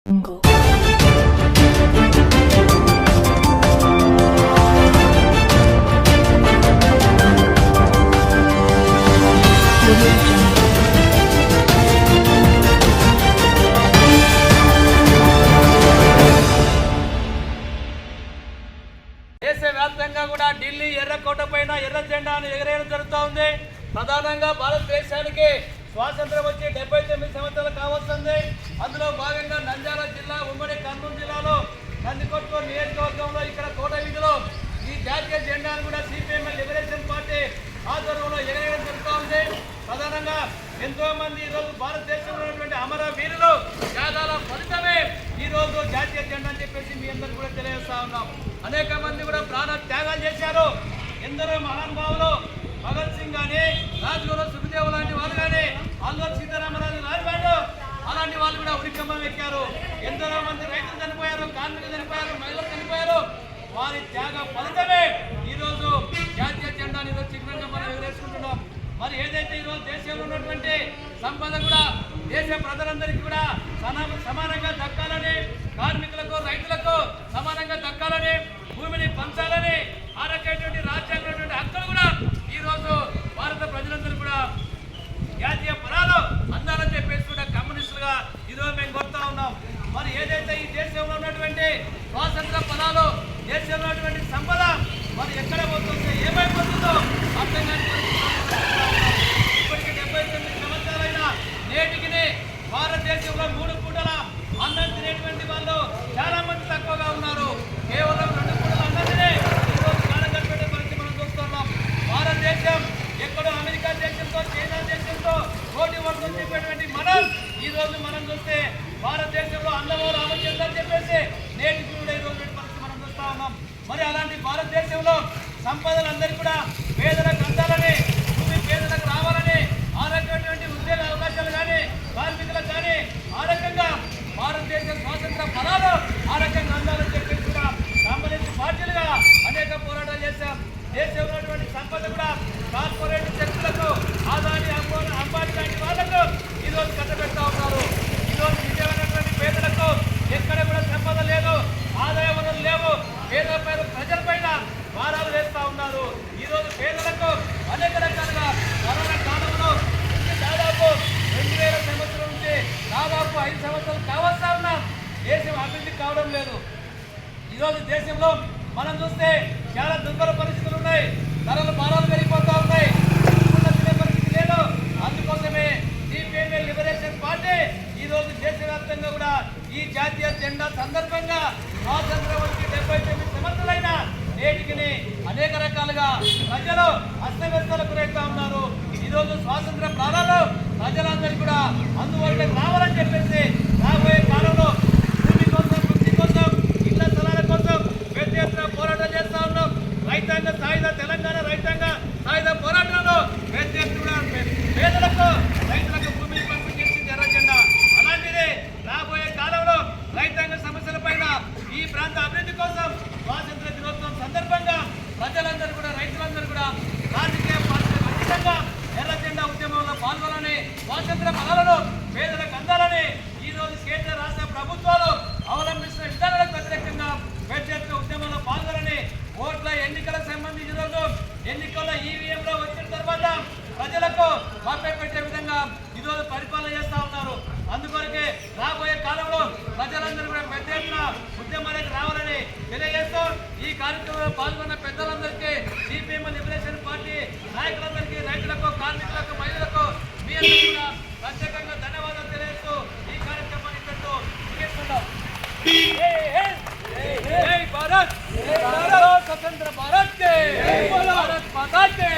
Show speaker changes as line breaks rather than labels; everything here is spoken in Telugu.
Jungle.
దేశవ్యాప్తంగా కూడా ఢిల్లీ ఎర్రకోట పైన ఎర్ర జెండాను ఎగరేయడం జరుగుతూ ఉంది. ప్రధానంగా భారతదేశానికి స్వాతంత్రం వచ్చి 79 సంవత్సరాలు కావస్తుంది. అందులో భాగంగా నంద్యాల జిల్లా ఉమ్మడి కర్నూలు జిల్లాలో నందికొట్కూరు నియోజకవర్గంలో ఇక్కడ కోట వీధిలో ఈ జాతీయ జెండాను కూడా సిపిఎం లిబరేషన్ పార్టీ ఆధ్వర్యంలో ఎగరేయడం జరుగుతూ ఉంది. ప్రధానంగా ఎంతో మంది ఈరోజు భారతదేశంలో ఉన్నటువంటి అమర వీరులు త్యాగాల ఫలితమే ఈరోజు జాతీయ జెండా అని చెప్పేసి మీ అందరూ కూడా తెలియజేస్తా ఉన్నాం. అనేక మంది కూడా ప్రాణ త్యాగాలు చేశారు. ఎందరో మహానుభావులు భగత్ సింగ్ కానీ, రాజ్గురు సుఖదేవ్ లాంటి వాళ్ళు కానీ, అల్లూరి సీతారామరాజు రాజువాడు అలాంటి వాళ్ళు కూడా ఉరికంబం ఎక్కారు. ఎందరో మంది రైతులు చనిపోయారు, కార్మికులు చనిపోయారు, మహిళలు చనిపోయారు. వారి త్యాగ ఫలితమే ఈరోజు జాతీయ జెండాని ఈరోజు చిహ్నంగా మనం ఎగరేసుకుంటున్నాం. మరి ఏదైతే ఈరోజు దేశంలో ఉన్నటువంటి సంపద కూడా దేశ ప్రజలందరికీ కూడా సమానంగా దక్కాలని, కార్మికులకు రైతులకు సమానంగా దక్కాలని, భూమిని పంచాలని, ఆ రకమైనటువంటి రాజ్యాంగం హక్కులు కూడా ఈరోజు భారత ప్రజలందరూ కూడా జాతీయ ఫలాలు అందాలని చెప్పేసి కూడా కమ్యూనిస్టులుగా ఈరోజు మేము కోరుతా ఉన్నాం. మరి ఏదైతే ఈ దేశంలో ఉన్నటువంటి స్వాతంత్ర ఫలాలు, దేశంలో ఉన్నటువంటి సంపద మరి ఎక్కడ పోతుందో, ఏమైపోతుందో అర్థం కాని ఇప్పటికీ 79 సంవత్సరాలైన నేటికి భారతదేశంలో 3 పూటల అన్నం తినేటువంటి వాళ్ళు చాలా మంది తక్కువగా ఉన్నారు. కేవలం 2 పూటల అన్నం తినే ఈరోజు కాలం గడిపే పరిస్థితి మనం చూస్తున్నాం. భారతదేశం ఎక్కడో అమెరికా దేశంతో, చైనా దేశంతో పోటీ పడుతుందని చెప్పేటువంటి ఈరోజు మనం చూస్తే భారతదేశంలో అన్నమో రామచంద్ర అని చెప్పేసి నేటికి కూడా ఈరోజు పరిస్థితి మనం చూస్తా ఉన్నాం. మరి అలాంటి భారతదేశంలో సంపదలందరికీ కూడా పేదలకు అందాలని, భూమి పేదలకు రావాలని, ఆ రకమైనటువంటి ఉద్యోగ అవకాశాలు కానీ, కార్మికులకు కానీ ఆ రకంగా భారతదేశ స్వాతంత్ర ఫలాలు ఆ రకంగా అందాలని చెప్పేసి కూడా కమ్యూనిస్ట్ పార్టీలుగా అనేక పోరాటాలు చేశాం. దేశంలో ఉన్నటువంటి సంపద కూడా కార్పొరేట్ శక్తులకు, ఆదాని అంబానీ లాంటి వాళ్లకు ఈరోజు కట్టబెడతా ఉన్నారు. ఈరోజు నిజమైనటువంటి పేదలకు ఎక్కడ కూడా సంపద లేదు, ఆదాయ వనరులు లేవు. పేద ప్రజలపైన భారాలు వేస్తా ఉన్నారు. ఈరోజు పేదలకు అనేక రకాలుగా కరోనా కాలంలో దాదాపు 2000 సంవత్సరం నుంచి దాదాపు 5 సంవత్సరాలు కావస్తా ఉన్నాం. దేశం అభివృద్ధి కావడం లేదు. ఈరోజు దేశంలో మనం చూస్తే చాలా దుర్భర పరిస్థితులు ఉన్నాయి. ధరలు భారాలు పెరిగిపోతూ ఉన్నాయి. తినే పరిస్థితి లేదు. అందుకోసమే సిపిఎం లిబరేషన్ పార్టీ ఈరోజు దేశవ్యాప్తంగా కూడా ఈ జాతీయ జెండా సందర్భంగా స్వాతంత్రం వచ్చి 79 సంవత్సరాలైన నేటికి అనేక రకాలుగా ప్రజలు అస్తవ్యస్తలకు గురవుతా ఉన్నారు. ఈరోజు స్వాతంత్ర ప్రాణాలు ప్రజలందరికీ కూడా అందువల్ల రావాలని చెప్పేసి రాబోయే కాలంలో భూమి కోసం, వృత్తి కోసం, ఇళ్ల స్థలాల కోసం పెద్ద ఎత్తున పోరాటం చేస్తా ఉన్నాం. రైతాంగ సాయుధ తెలంగాణ రైతాంగ సాయుధ పోరాటంలో పెద్ద ఎత్తున పేదలకు, రైతులకు భూమిని పంపిణీ చేసింది ఎర్ర జెండా. అలాంటిదే రాబోయే కాలంలో రైతాంగ సమస్యల పైన, ఈ ప్రాంత అభివృద్ధి కోసం స్వాతంత్ర దినోత్సవం సందర్భంగా ప్రజలందరూ కూడా, రైతులందరూ కూడా రాజకీయ పార్టీలకు అతీతంగా ఎర్ర జెండా ఉద్యమంలో పాల్గొనాలని, స్వాతంత్ర ఫలాలను పేదలకు అందాలని ఈరోజు కేంద్ర రాష్ట్ర ప్రభుత్వాలు అవలంబిస్తున్న విధానాలకు వ్యతిరేకంగా పెద్ద ఎత్తున ఉద్యమంలో పాల్గొనని, ఓట్ల ఎన్నికలకు సంబంధించి ఈరోజు ఎన్నికల్లో ఈవీఎంలో వచ్చిన తర్వాత ప్రజలకు మభ్యపెట్టే విధంగా ఈరోజు పరిపాలన చేస్తా ఉన్నారు. అందుకొరకే రాబోయే కాలంలో ప్రజలందరూ కూడా పెద్ద ఎత్తున ఉద్యమాలకు రావాలని తెలియజేస్తూ ఈ కార్యక్రమంలో పాల్గొన్న పెద్దలందరికీ, సిపిఎం లిబరేషన్ పార్టీ నాయకులందరికీ, రైతులకు, కార్మికులకు, మహిళలకు మీ అందరికీ కూడా ప్రత్యేకంగా ధన్యవాదాలు తెలియజేస్తూ ఈ కార్యక్రమాన్ని ఇక్కడితో ముగిస్తున్నాం. జై భారత్, స్వతంత్ర భారత్ కే, భారత్ మాతా కే.